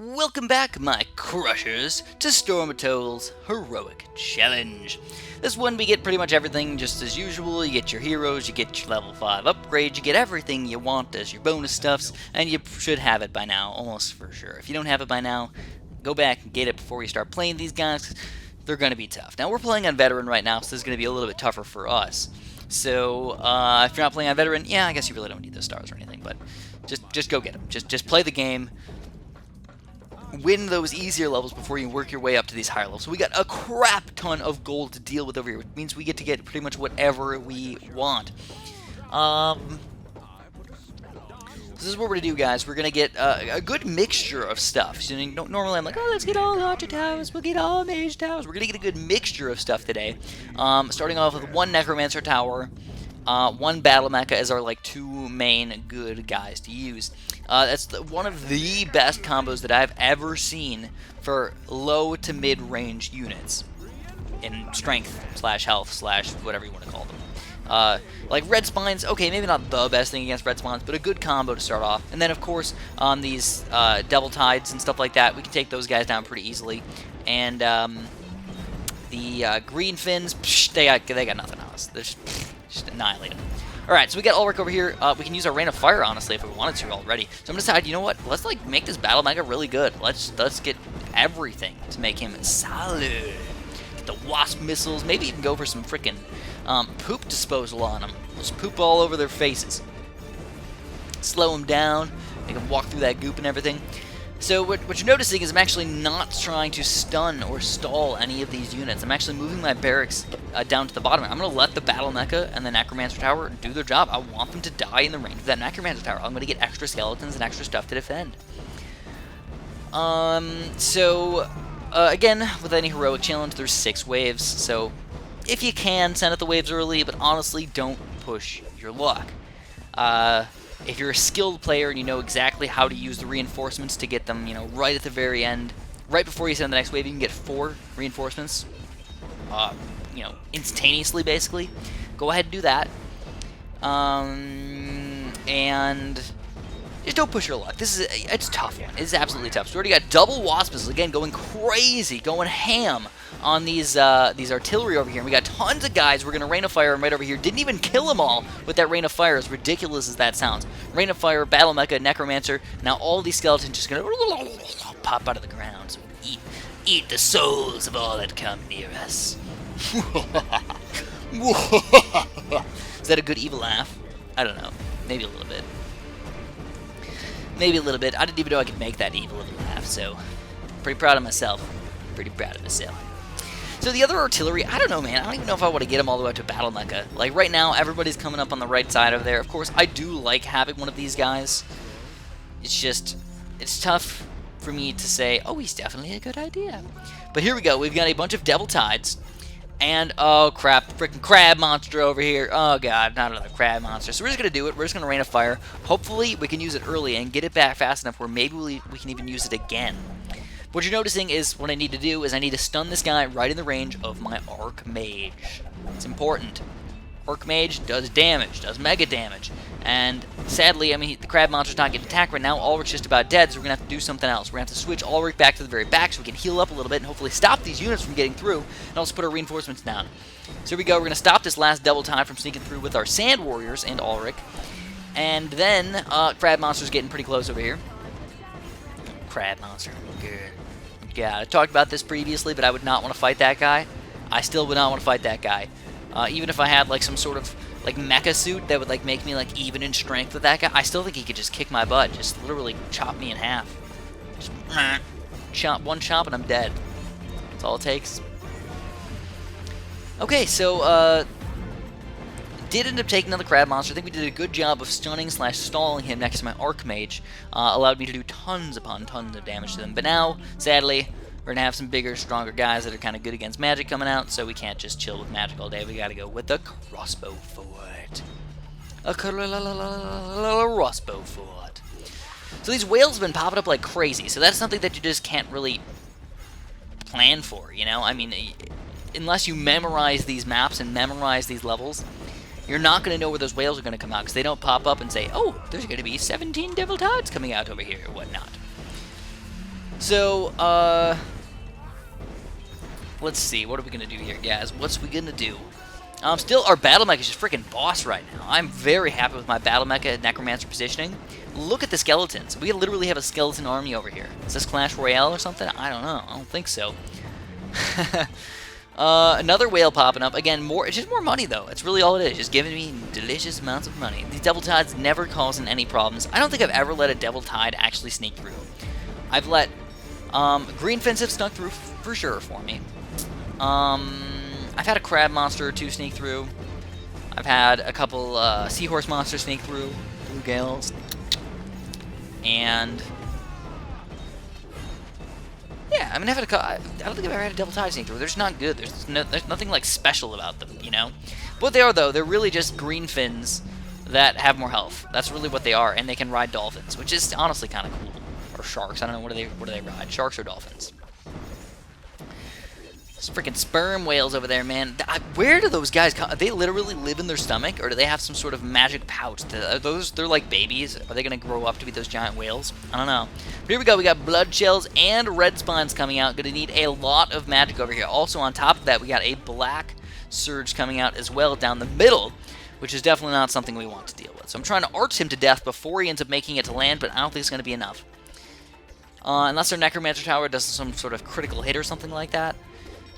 Welcome back, my crushers, to Storm Atoll's Heroic Challenge. This one we get pretty much everything just as usual. You get your heroes, you get your level 5 upgrades, you get everything you want as your bonus stuffs, and you should have it by now, almost for sure. If you don't have it by now, go back and get it before you start playing these guys. They're going to be tough. Now, we're playing on Veteran right now, so this is going to be a little bit tougher for us. So, if you're not playing on Veteran, yeah, I guess you really don't need those stars or anything, but just go get them. Just play the game. Win those easier levels before you work your way up to these higher levels. So we got a crap ton of gold to deal with over here, which means we get to get pretty much whatever we want. This is what we're going to do, guys. We're going to get a good mixture of stuff. So, normally I'm like, oh, let's get all Archer Towers, we'll get all Mage Towers. We're going to get a good mixture of stuff today. Starting off with one Necromancer Tower, one Battle Mecha as our two main good guys to use. That's one of the best combos that I've ever seen for low to mid-range units in strength / health / whatever you want to call them. Like Red Spines, okay, maybe not the best thing against Red Spines, but a good combo to start off. And then, of course, on these Devil Tides and stuff like that, we can take those guys down pretty easily. And the Greenfins, they got nothing on us. They're just annihilate them. Alright, so we got Ulrich over here. We can use our Rain of Fire, honestly, if we wanted to already. So I'm going to decide, you know what? Let's, make this Battle Mega really good. Let's get everything to make him solid. Get the Wasp Missiles. Maybe even go for some freaking poop disposal on them. Just poop all over their faces. Slow them down. Make them walk through that goop and everything. So what you're noticing is I'm actually not trying to stun or stall any of these units. I'm actually moving my barracks down to the bottom. I'm going to let the Battle Mecha and the Necromancer Tower do their job. I want them to die in the range of that Necromancer Tower. I'm going to get extra skeletons and extra stuff to defend. Again, with any heroic challenge, there's 6 waves. So if you can, send out the waves early, but honestly, don't push your luck. If you're a skilled player and you know exactly how to use the reinforcements to get them, right at the very end, right before you send the next wave, you can get 4 reinforcements, instantaneously, basically. Go ahead and do that. And just don't push your luck. It's a tough one. It's absolutely tough. So we already got double Wasps, again, going crazy, going ham on these artillery over here. And we got tons of guys. We're going to Rain of Fire them right over here. Didn't even kill them all with that Rain of Fire, as ridiculous as that sounds. Rain of Fire, Battle Mecha, Necromancer. Now all these skeletons just going to pop out of the ground. So eat the souls of all that come near us. Is that a good evil laugh? I don't know. Maybe a little bit. Maybe a little bit. I didn't even know I could make that evil little laugh, so pretty proud of myself. Pretty proud of myself. So the other artillery, I don't know, man. I don't even know if I want to get them all the way up to Battle Mecha. Like, right now, everybody's coming up on the right side over there. Of course, I do like having one of these guys. It's just, it's tough for me to say, oh, he's definitely a good idea. But here we go. We've got a bunch of Devil Tides. And, oh crap, freaking crab monster over here. Oh god, not another crab monster. So we're just going to do it. We're just going to Rain of Fire. Hopefully, we can use it early and get it back fast enough where maybe we can even use it again. What you're noticing is what I need to do is I need to stun this guy right in the range of my Archmage. It's important. Archmage does damage, does mega damage. And sadly, I mean, the crab monster's not getting attacked right now. Ulrich's just about dead, so we're going to have to do something else. We're going to have to switch Ulrich back to the very back so we can heal up a little bit and hopefully stop these units from getting through and also put our reinforcements down. So here we go. We're going to stop this last Devil Tide from sneaking through with our Sand Warriors and Ulrich. And then, crab monster's getting pretty close over here. Crab monster. Good. Yeah, I talked about this previously, but I would not want to fight that guy. I still would not want to fight that guy. Even if I had some sort of mecha suit that would make me even in strength with that guy, I still think he could just kick my butt, just literally chop me in half. Just chop, one chop and I'm dead. That's all it takes. Okay, so did end up taking another crab monster. I think we did a good job of stunning / stalling him next to my Archmage. Allowed me to do tons upon tons of damage to them. But now, sadly, we're going to have some bigger, stronger guys that are kind of good against magic coming out, so we can't just chill with magic all day. We got to go with the crossbow fort. A crossbow fort. So these whales have been popping up like crazy, so that's something that you just can't really plan for, I mean, unless you memorize these maps and memorize these levels, you're not going to know where those whales are going to come out, because they don't pop up and say, oh, there's going to be 17 Devil Tides coming out over here, or whatnot. So, let's see. What are we going to do here, guys? What's we going to do? Still, our battle mecha is just freaking boss right now. I'm very happy with my battle mecha and necromancer positioning. Look at the skeletons. We literally have a skeleton army over here. Is this Clash Royale or something? I don't know. I don't think so. Another whale popping up. Again, it's just more money, though. It's really all it is. Just giving me delicious amounts of money. These Devil Tides never causing any problems. I don't think I've ever let a Devil Tide actually sneak through. I've let... Greenfins have snuck through for sure for me. I've had a crab monster or two sneak through. I've had a couple seahorse monsters sneak through. Bluegales. And... yeah, I mean, I don't think I've ever had a Devil Tide sneak through. They're just not good. There's nothing, like, special about them, you know? But what they are, though, they're really just Greenfins that have more health. That's really what they are, and they can ride dolphins, which is honestly kind of cool. Or sharks. I don't know, what do they ride? Sharks or dolphins? Those freaking sperm whales over there, man. Where do those guys come? They literally live in their stomach, or do they have some sort of magic pouch? They're like babies. Are they going to grow up to be those giant whales? I don't know. But here we go. We got blood shells and red spines coming out. Going to need a lot of magic over here. Also, on top of that, we got a black surge coming out as well down the middle, which is definitely not something we want to deal with. So I'm trying to arch him to death before he ends up making it to land, but I don't think it's going to be enough. Unless their Necromancer Tower does some sort of critical hit or something like that,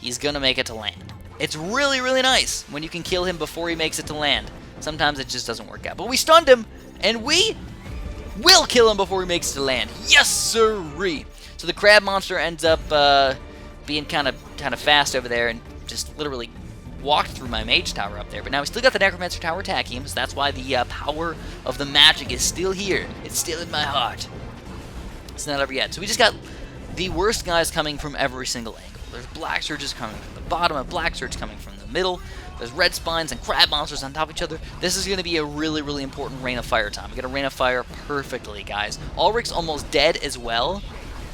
he's going to make it to land. It's really, really nice when you can kill him before he makes it to land. Sometimes it just doesn't work out. But we stunned him, and we will kill him before he makes it to land. Yes, sirree! So the crab monster ends up being kind of fast over there and just literally walked through my mage tower up there. But now we still got the Necromancer Tower attacking him, so that's why the power of the magic is still here. It's still in my heart. It's not over yet. So we just got the worst guys coming from every single angle. There's black surges coming from the bottom, a black surge coming from the middle. There's red spines and crab monsters on top of each other. This is going to be a really, really important Rain of Fire time. We got a Rain of Fire perfectly, guys. Ulrich's almost dead as well.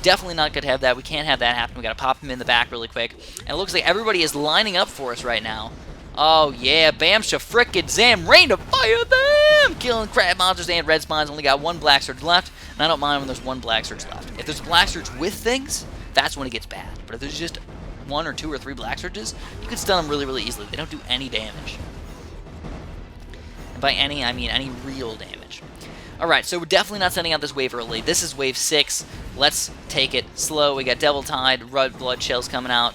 Definitely not good to have that. We can't have that happen. We got to pop him in the back really quick. And it looks like everybody is lining up for us right now. Oh, yeah. Bam, frickin' zam. Rain of Fire them! Killing crab monsters and red spines. Only got one black surge left. And I don't mind when there's one black surge left. If there's a black surge with things, that's when it gets bad. But if there's just one or two or three black surges, you can stun them really, really easily. They don't do any damage. And by any, I mean any real damage. Alright, so we're definitely not sending out this wave early. This is wave 6. Let's take it slow. We got Devil Tide, red blood shells coming out.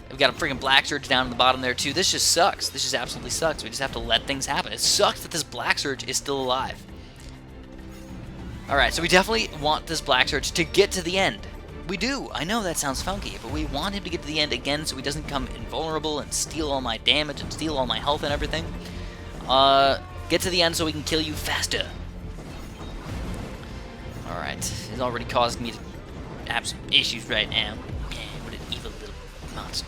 We've got a freaking black surge down in the bottom there too. This just sucks. This just absolutely sucks. We just have to let things happen. It sucks that this black surge is still alive. Alright, so we definitely want this black surge to get to the end. We do. I know that sounds funky, but we want him to get to the end again so he doesn't become invulnerable and steal all my damage and steal all my health and everything. Get to the end so we can kill you faster. Alright, it's already causing me to have some issues right now. Man, what an evil little monster.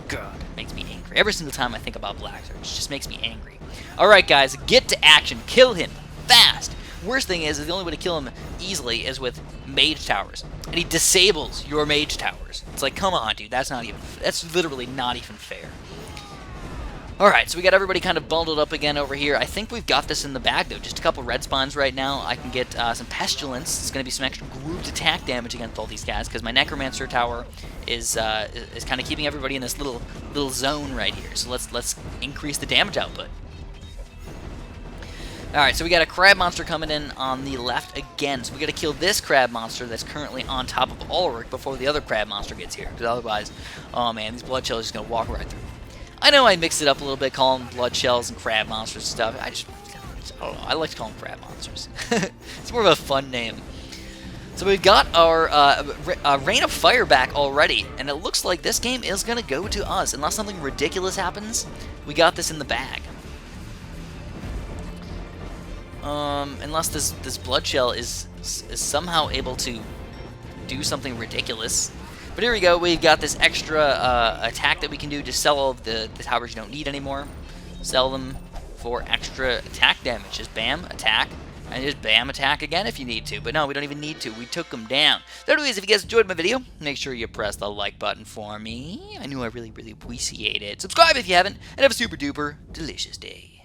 God, it makes me angry. Every single time I think about Black Surge, it just makes me angry. Alright guys, get to action. Kill him fast. Worst thing is the only way to kill him easily is with mage towers. And he disables your mage towers. It's like, come on, dude, that's literally not even fair. Alright, so we got everybody kind of bundled up again over here. I think we've got this in the bag, though. Just a couple red spawns right now. I can get some pestilence. It's going to be some extra grouped attack damage against all these guys, because my necromancer tower is kind of keeping everybody in this little zone right here. So let's increase the damage output. Alright, so we got a crab monster coming in on the left again. So we got to kill this crab monster that's currently on top of Ulrich before the other crab monster gets here. Because otherwise, oh man, these blood shells are just going to walk right through. I know I mixed it up a little bit, calling them blood shells and crab monsters and stuff. I don't know, I like to call them crab monsters. It's more of a fun name. So we've got our Rain of Fire back already, and it looks like this game is going to go to us. Unless something ridiculous happens, we got this in the bag. Unless this blood shell is somehow able to do something ridiculous. But here we go, we've got this extra attack that we can do to sell all of the towers you don't need anymore. Sell them for extra attack damage. Just bam, attack, and just bam, attack again if you need to. But no, we don't even need to. We took them down. So anyways, if you guys enjoyed my video, make sure you press the like button for me. I know I really, really appreciate it. Subscribe if you haven't, and have a super duper delicious day.